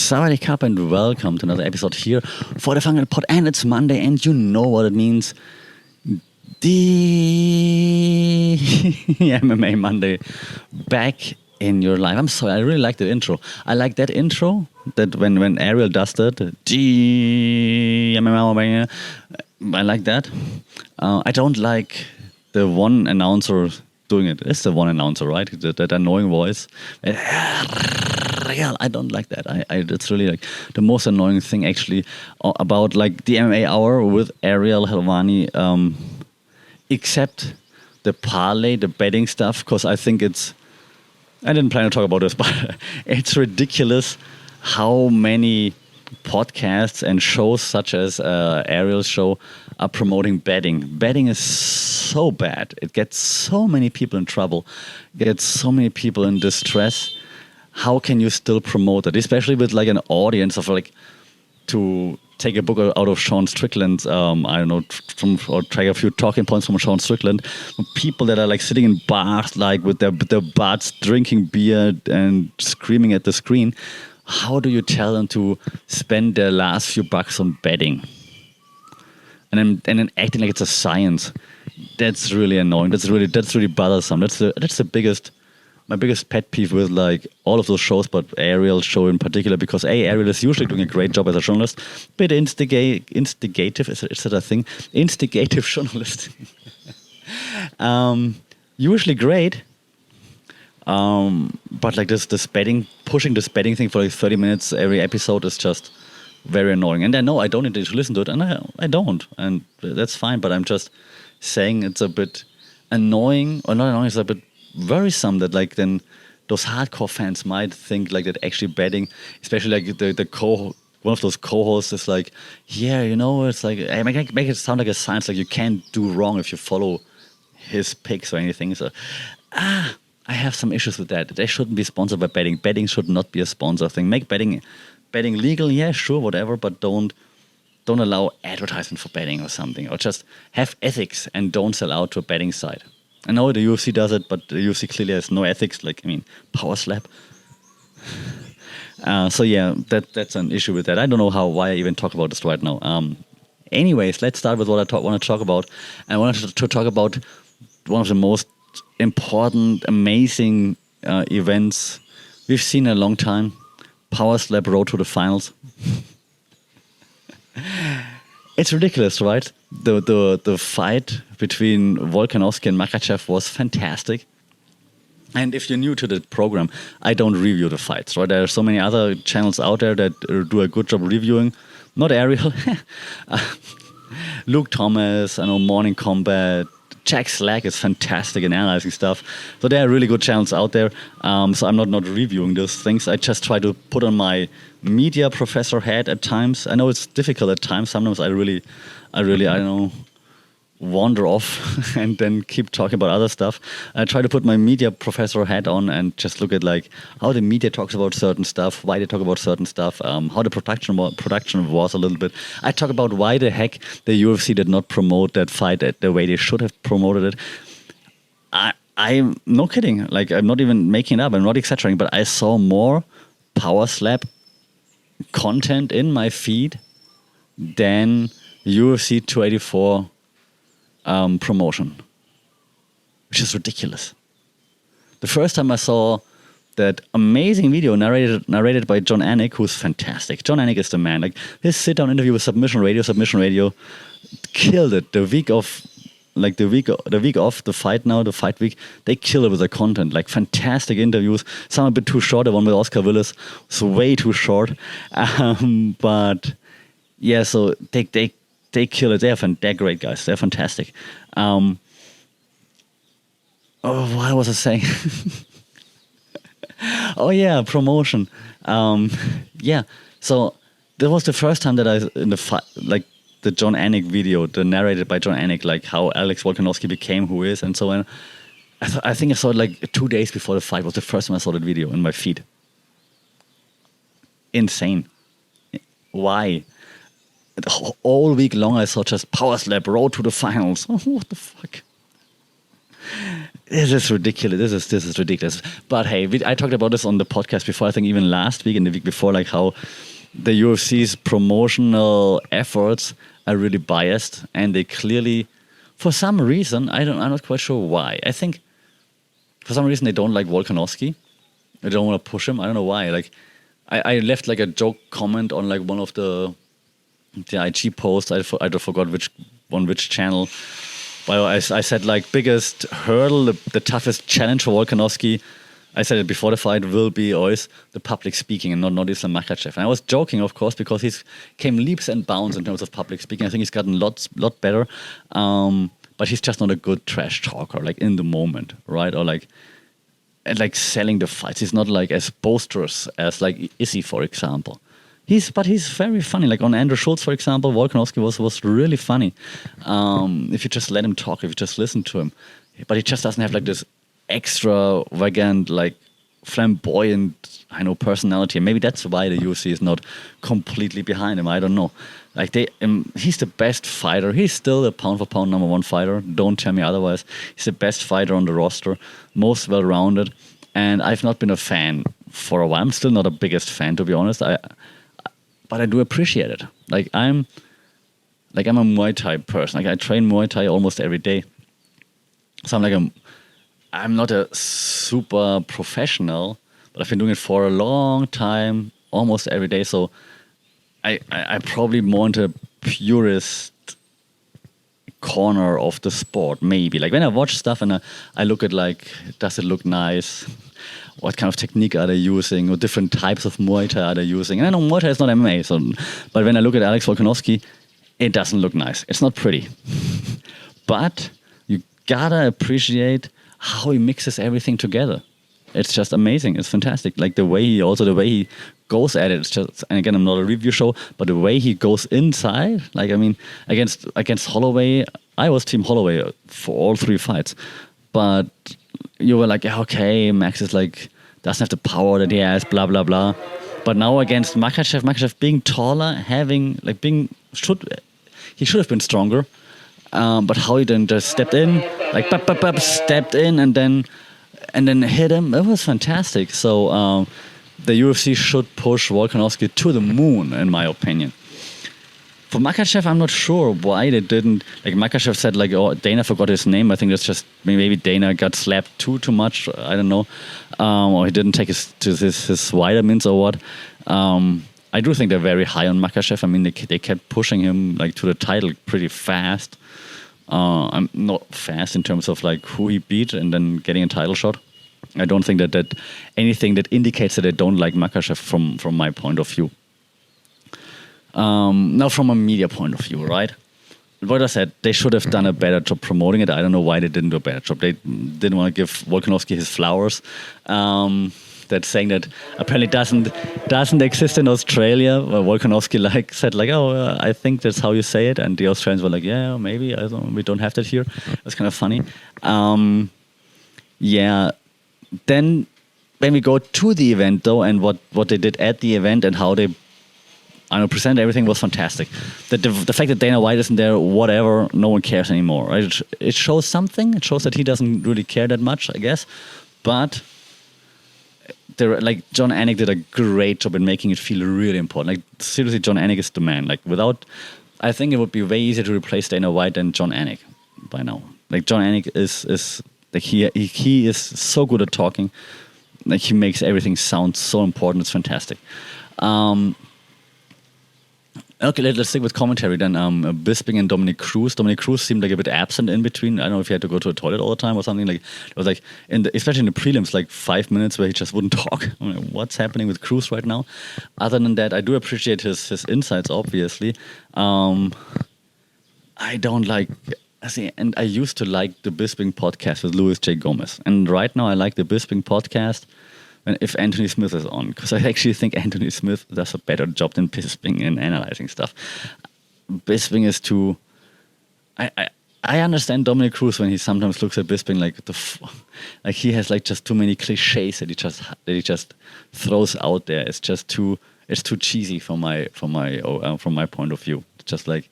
Sawadee Cup and welcome to another episode here for the Fungal Pod. And it's Monday and you know what it means. The MMA Monday back in your life. I'm sorry, I really like the intro. I like that intro that when Ariel does that. The MMA Monday. I like that. I don't like the one announcer doing it. It's the one announcer, right? That annoying voice. I don't like that. It's really like the most annoying thing actually about like the MMA Hour with Ariel Helwani, except the parlay, the betting stuff, because I think I didn't plan to talk about this, but it's ridiculous how many podcasts and shows such as Ariel's show are promoting betting. Betting is so bad. It gets so many people in trouble, gets so many people in distress. How can you still promote it, especially with like an audience of like, to take a book out of Sean Strickland, I don't know, or take a few talking points from Sean Strickland, people that are like sitting in bars, like with their butts, drinking beer and screaming at the screen. How do you tell them to spend their last few bucks on betting? And then acting like it's a science. That's really annoying. That's really bothersome. That's my biggest pet peeve with like all of those shows, but Ariel's show in particular, because Ariel is usually doing a great job as a journalist, but instigative, is that a thing? Instigative journalist. Usually great, but like this betting, pushing this betting thing for like 30 minutes every episode is just very annoying. And I know I don't need to listen to it, and I don't, and that's fine, but I'm just saying it's a bit annoying, or not annoying, it's a bit worrisome that like then those hardcore fans might think like that actually betting, especially like one of those co-hosts is like, yeah, you know, it's like make it sound like a science, like you can't do wrong if you follow his picks or anything. So I have some issues with that. They shouldn't be sponsored by betting. Betting should not be a sponsor thing. Make betting legal, yeah, sure, whatever, but don't allow advertisement for betting or something, or just have ethics and don't sell out to a betting site. I know the UFC does it, but the UFC clearly has no ethics. Like, I mean, power slap. So yeah, that's an issue with that. I don't know why I even talk about this right now. Anyways, let's start with what I want to talk about. I wanted to talk about one of the most important, amazing events we've seen in a long time. Power slap road to the finals. It's ridiculous, right? The fight between Volkanovski and Makhachev was fantastic. And if you're new to the program, I don't review the fights, right? There are so many other channels out there that do a good job reviewing. Not Ariel. Luke Thomas, I know Morning Combat. Jack Slack is fantastic in analyzing stuff. So there are really good channels out there. So I'm not reviewing those things. I just try to put on my media professor hat at times. I know it's difficult at times. Sometimes I don't know, wander off and then keep talking about other stuff. I try to put my media professor hat on and just look at like how the media talks about certain stuff, why they talk about certain stuff, how the production was a little bit. I talk about why the heck the UFC did not promote that fight the way they should have promoted it. I'm no kidding. Like, I'm not even making it up. I'm not exaggerating, but I saw more power slap content in my feed than UFC 284 promotion, which is ridiculous. The first time I saw that amazing video narrated by John Anik, who's fantastic. John Anik is the man. Like, his sit-down interview with Submission Radio killed it. The week of the fight week, they killed it with the content. Like, fantastic interviews. Some a bit too short. The one with Oscar Willis was way too short. But yeah, so they kill it. They're great guys. They're fantastic. What was I saying? Oh yeah, promotion. Yeah. So that was the first time that like the John Anik video, the narrated by John Anik, like how Alex Volkanovski became who he is and so on. I think I saw it like 2 days before the fight. Was the first time I saw that video in my feed. Insane. Why? All week long I saw just power slap road to the finals. What the fuck? this is ridiculous. This is ridiculous. But hey, I talked about this on the podcast before. I think even last week and the week before, like how the UFC's promotional efforts are really biased, and they clearly, for some reason, I'm not quite sure why. I think for some reason they don't like Volkanovski. They don't want to push him. I don't know why. Like I left like a joke comment on like one of the IG posts. I forgot which channel. But I said like biggest hurdle, the toughest challenge for Volkanovski. I said it before the fight will be always the public speaking and not Islam Makhachev. And I was joking, of course, because he's came leaps and bounds in terms of public speaking. I think he's gotten lot better, but he's just not a good trash talker, like in the moment, right? Or like selling the fights. He's not like as boisterous as like Izzy, for example. He's very funny. Like on Andrew Schultz, for example, Volkanovski was really funny. If you just let him talk, if you just listen to him, but he just doesn't have like this extravagant, like flamboyant, personality. And maybe that's why the UFC is not completely behind him. I don't know. Like he's the best fighter. He's still the pound for pound number one fighter. Don't tell me otherwise. He's the best fighter on the roster, most well rounded. And I've not been a fan for a while. I'm still not the biggest fan, to be honest. But I do appreciate it. Like I'm a Muay Thai person. Like I train Muay Thai almost every day. So I'm not a super professional, but I've been doing it for a long time, almost every day. So I probably more into purist corner of the sport, maybe. Like when I watch stuff and I look at like, does it look nice? What kind of technique are they using? Or different types of Muay Thai are they using? And I know Muay Thai is not MMA, but when I look at Alex Volkanovski, it doesn't look nice. It's not pretty. But you gotta appreciate how he mixes everything together. It's just amazing. It's fantastic. Like the way he goes at it. It's just, and again, I'm not a review show, but the way he goes inside, like, I mean, against Holloway, I was Team Holloway for all three fights. But you were like, yeah, okay, Max is like, doesn't have the power that he has, blah, blah, blah. But now against Makhachev being taller, he should have been stronger. But how he then just stepped in, like, stepped in and then hit him, it was fantastic. So the UFC should push Volkanovski to the moon, in my opinion. For Makhachev, I'm not sure why they didn't. Like Makhachev said, like, oh, Dana forgot his name. I think that's just maybe Dana got slapped too much. I don't know, or he didn't take his vitamins or what. I do think they're very high on Makhachev. I mean, they kept pushing him like to the title pretty fast. I'm not fast in terms of like who he beat and then getting a title shot. I don't think that anything that indicates that they don't like Makhachev from my point of view. Now, from a media point of view, right? What I said, they should have done a better job promoting it. I don't know why they didn't do a better job. They didn't want to give Volkanovski his flowers. That saying that apparently doesn't exist in Australia. Where Volkanovski said oh, I think that's how you say it, and the Australians were like, yeah, maybe we don't have that here. That's kind of funny. Yeah. Then when we go to the event though, and what they did at the event and how they present everything was fantastic. The fact that Dana White isn't there, whatever, no one cares anymore. Right? It shows something. It shows that he doesn't really care that much, I guess. But John Anik did a great job in making it feel really important. Like seriously, John Anik is the man. Like I think it would be way easier to replace Dana White than John Anik by now. Like John Anik is like he is so good at talking. Like he makes everything sound so important. It's fantastic. Okay, let's stick with commentary then. Bisping and Dominic Cruz. Dominic Cruz seemed like a bit absent in between. I don't know if he had to go to the toilet all the time or something. Like it was like especially in the prelims, like 5 minutes where he just wouldn't talk. I mean, what's happening with Cruz right now? Other than that, I do appreciate his insights. Obviously, I don't like. And I used to like the Bisping podcast with Luis J. Gomez, and right now I like the Bisping podcast if Anthony Smith is on, because I actually think Anthony Smith does a better job than Bisping in analyzing stuff. Bisping is too. I understand Dominic Cruz when he sometimes looks at Bisping like he has like just too many cliches that he just throws out there. It's just too cheesy from my point of view. It's just like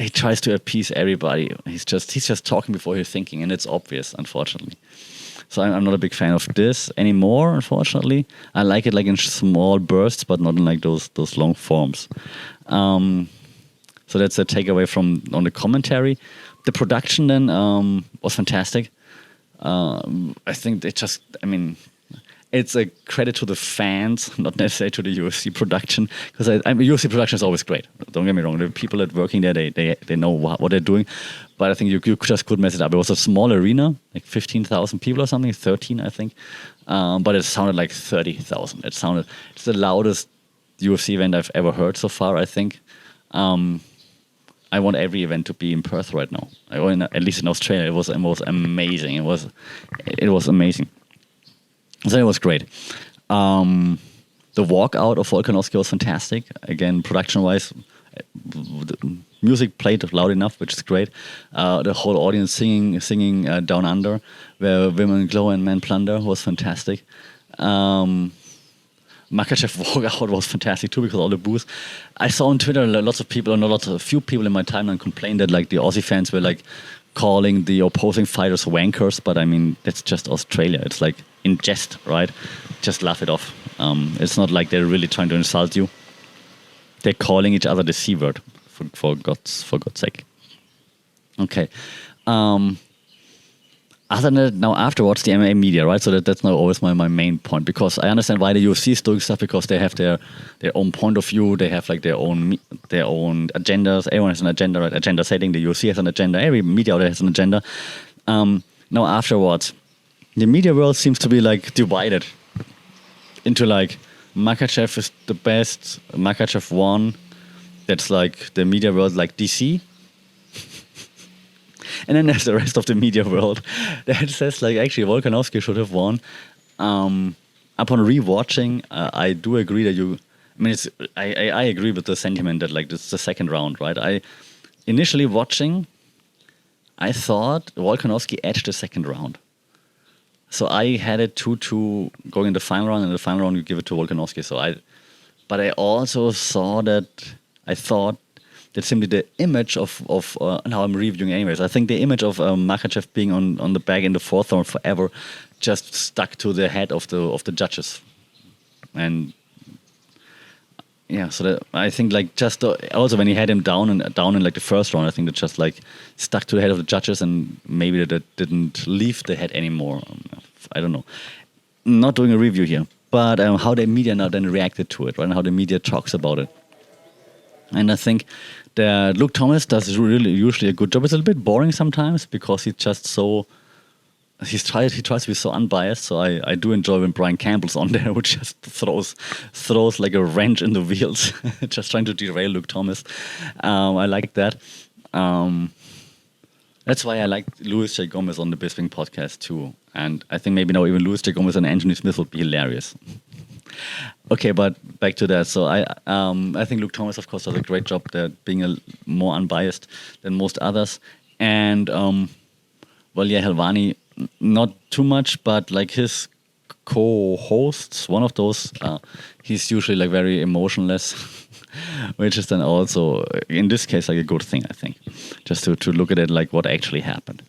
he tries to appease everybody. He's just talking before he's thinking, and it's obvious, unfortunately. So I'm not a big fan of this anymore, unfortunately. I like it like in small bursts, but not in like those long forms. So that's a takeaway on the commentary. The production then was fantastic. I think it's a credit to the fans, not necessarily to the UFC production, because UFC production is always great. Don't get me wrong. The people that working there, they know what they're doing. But I think you just could mess it up. It was a small arena, like 15,000 people or something, 13, I think. But it sounded like 30,000. It's the loudest UFC event I've ever heard so far, I think. I want every event to be in Perth right now. At least in Australia, it was amazing. It was amazing. So it was great. The walkout of Volkanovski was fantastic. Again, production-wise, the music played loud enough, which is great. The whole audience singing Down Under, where women glow and men plunder, was fantastic. Makachev walkout was fantastic too, because all the boos. I saw on Twitter a few people in my timeline complained that like the Aussie fans were like calling the opposing fighters wankers, but I mean that's just Australia. It's like in jest, right? Just laugh it off. It's not like they're really trying to insult you. They're calling each other the C word, for God's sake. Okay. Other than that, now afterwards, the MMA media, right? So that's now always my main point, because I understand why the UFC is doing stuff, because they have their own point of view, they have like their own agendas. Everyone has an agenda, right? Agenda setting. The UFC has an agenda. Every media out there has an agenda. Now afterwards, the media world seems to be like divided into like Makachev is the best. Makachev won. That's like the media world, like DC. And then there's the rest of the media world that says like actually Volkanovski should have won. Upon rewatching, I do agree that I agree with the sentiment that like this is the second round, right? Initially watching, I thought Volkanovski edged the second round. So I had it 2-2 going in the final round, and in the final round you give it to Volkanovski. But I also thought that simply the image of now I'm reviewing anyways. I think the image of Makhachev being on the back in the fourth round forever just stuck to the head of the judges, and yeah. So that, I think like just also when he had him down in like the first round, I think that just like stuck to the head of the judges, and maybe that didn't leave the head anymore. I don't know. Not doing a review here, but how the media now then reacted to it, right? And how the media talks about it. And I think that Luke Thomas does really usually a good job. It's a little bit boring sometimes because he's just so he tries to be so unbiased. So I do enjoy when Brian Campbell's on there, which just throws like a wrench in the wheels, just trying to derail Luke Thomas. I like that. That's why I like Luis J. Gomez on the Bisping podcast too. And I think maybe now even Luis J. Gomez and Anthony Smith would be hilarious. Okay, but back to that. So I think Luke Thomas, of course, does a great job at being more unbiased than most others. And Helvani, not too much, but like his co-hosts, one of those, he's usually like very emotionless, which is then also in this case like a good thing, I think, just to look at it like what actually happened.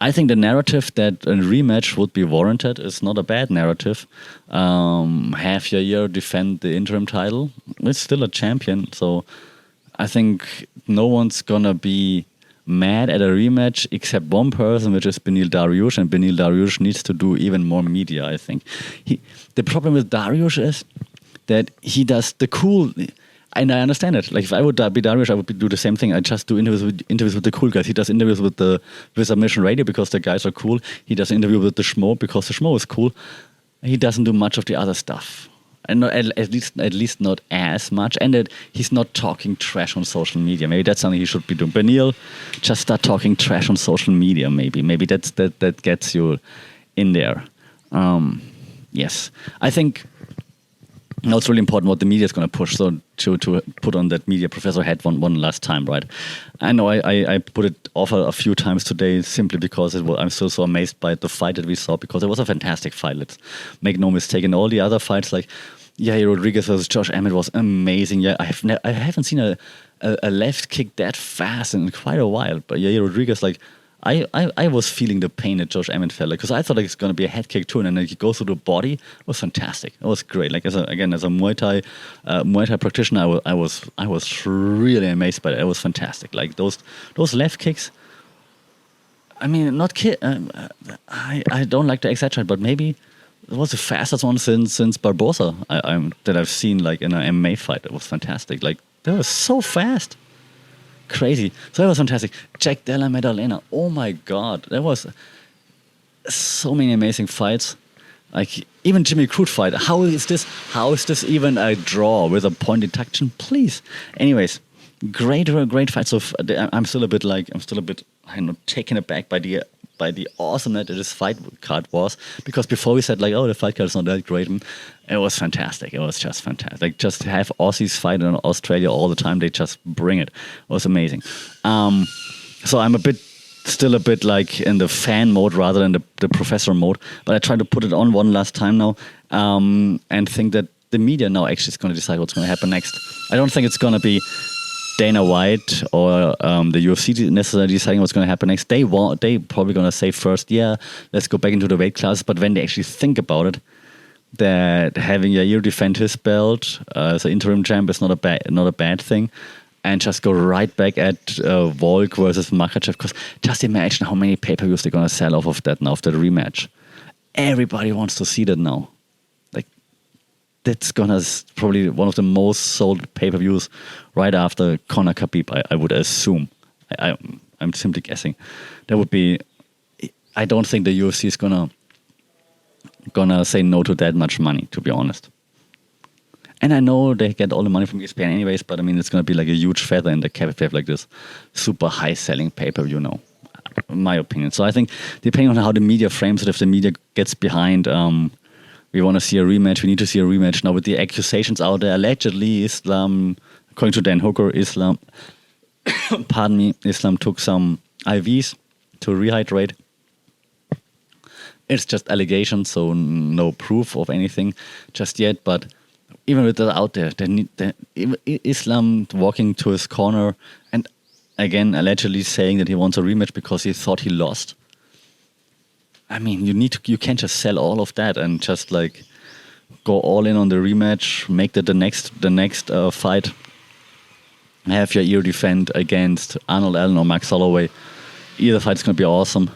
I think the narrative that a rematch would be warranted is not a bad narrative. Half your year defend the interim title. It's still a champion, so I think no one's gonna be mad at a rematch except one person, which is Beneil Dariush, and Beneil Dariush needs to do even more media, I think. The problem with Dariush is that he does the cool... And I understand it. Like if I would be Dariush, I would do the same thing. I just do interviews with the cool guys. He does interviews with Submission Radio because the guys are cool. He does interview with the Schmo because the Schmo is cool. He doesn't do much of the other stuff, and not, at least not as much. And that he's not talking trash on social media. Maybe that's something he should be doing. Beneil, just start talking trash on social media. Maybe that gets you in there. Yes, I think. Now it's really important what the media is going to push. So to put on that media professor hat one last time, right? I know I put it off a few times today simply because I'm still so amazed by the fight that we saw, because it was a fantastic fight. Let's make no mistake. In all the other fights, like Yair Rodriguez versus Josh Emmett was amazing. Yeah, I haven't seen a left kick that fast in quite a while. But Yair Rodriguez, like, I was feeling the pain that Josh Emmett felt, like, because I thought like, it's going to be a head kick too, and then he goes through the body. It was fantastic. It was great. Like, as a Muay Thai practitioner, I was really amazed by it. It was fantastic. Like those left kicks. I mean, I don't like to exaggerate, but maybe it was the fastest one since Barbosa that I've seen, like, in an MMA fight. It was fantastic. Like, they were so fast. Crazy. So it was fantastic. Jack Della Maddalena. Oh my God. There was so many amazing fights. Like, even Jimmy Crute fight. How is this even a draw with a point deduction? Please. Anyways, great fight. So I'm still a bit taken aback by the awesomeness that this fight card was, because before we said like, oh, the fight card is not that great, it was fantastic. It was just fantastic. Like, just to have Aussies fight in Australia all the time, they just bring it. It was amazing. So I'm still a bit like in the fan mode rather than the professor mode, but I try to put it on one last time now, and think that the media now actually is going to decide what's going to happen next. I don't think it's going to be Dana White or the UFC necessarily deciding what's going to happen next. They probably going to say first, yeah, let's go back into the weight class. But when they actually think about it, that having Yair defend his belt as an interim champ is not a bad thing, and just go right back at Volk versus Makhachev. Because just imagine how many pay-per-views they're going to sell off of that now after the rematch. Everybody wants to see that now. That's gonna probably one of the most sold pay-per-views right after Conor Khabib, I would assume. I'm simply guessing. That would be. I don't think the UFC is gonna say no to that much money, to be honest. And I know they get all the money from ESPN anyways, but I mean, it's gonna be like a huge feather in the cap if they have like this super high-selling pay-per-view now, in my opinion. So I think, depending on how the media frames it, if the media gets behind, we want to see a rematch. We need to see a rematch now with the accusations out there. Allegedly, Islam, according to Dan Hooker, Islam took some IVs to rehydrate. It's just allegations, so no proof of anything just yet. But even with that out there, Islam walking to his corner and again allegedly saying that he wants a rematch because he thought he lost. I mean, you can't just sell all of that and just like go all in on the rematch, make that the next fight. Have your ear defend against Arnold Allen or Max Holloway. Either fight's gonna be awesome.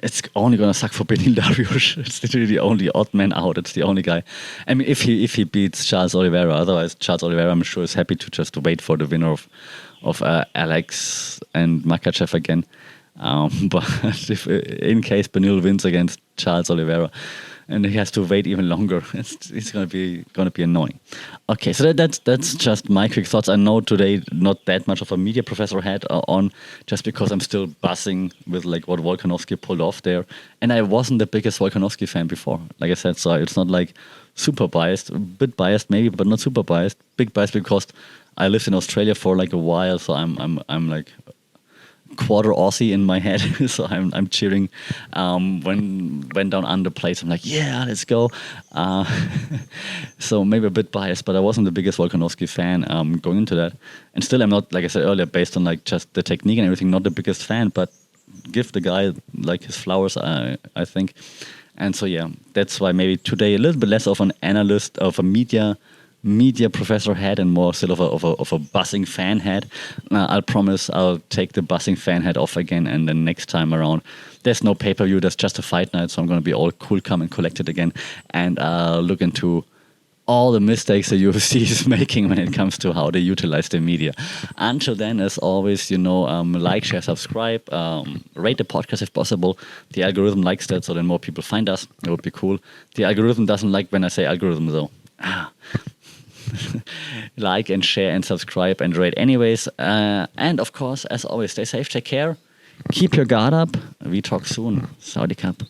It's only gonna suck for Benil Dariush. It's literally the only odd man out. It's the only guy. I mean, if he beats Charles Oliveira, otherwise Charles Oliveira, I'm sure, is happy to just wait for the winner of Alex and Makhachev again. But if in case Benil wins against Charles Oliveira, and he has to wait even longer, it's gonna be annoying. Okay, so that's just my quick thoughts. I know today not that much of a media professor had on, just because I'm still buzzing with like what Volkanovski pulled off there, and I wasn't the biggest Volkanovski fan before. Like I said, so it's not like super biased, a bit biased maybe, but not super biased. Big biased because I lived in Australia for like a while, so I'm like quarter Aussie in my head, so I'm cheering when down under plays. I'm like, yeah, let's go. So maybe a bit biased, but I wasn't the biggest Volkanovski fan going into that, and still I'm not, like I said earlier, based on like just the technique and everything, not the biggest fan, but give the guy like his flowers, I think. And so yeah, that's why maybe today a little bit less of an analyst, of a media professor hat, and more still of a buzzing fan hat. I'll promise I'll take the buzzing fan hat off again, and then next time around there's no pay-per-view, there's just a fight night, so I'm going to be all cool, calm and collected again, and look into all the mistakes the UFC is making when it comes to how they utilize the media. Until then, as always, like, share, subscribe, rate the podcast if possible. The algorithm likes that, so then more people find us. It would be cool. The algorithm doesn't like when I say algorithm, though. Like and share and subscribe and rate anyways. And of course, as always, stay safe, take care, keep your guard up. We talk soon. Saudi Cup.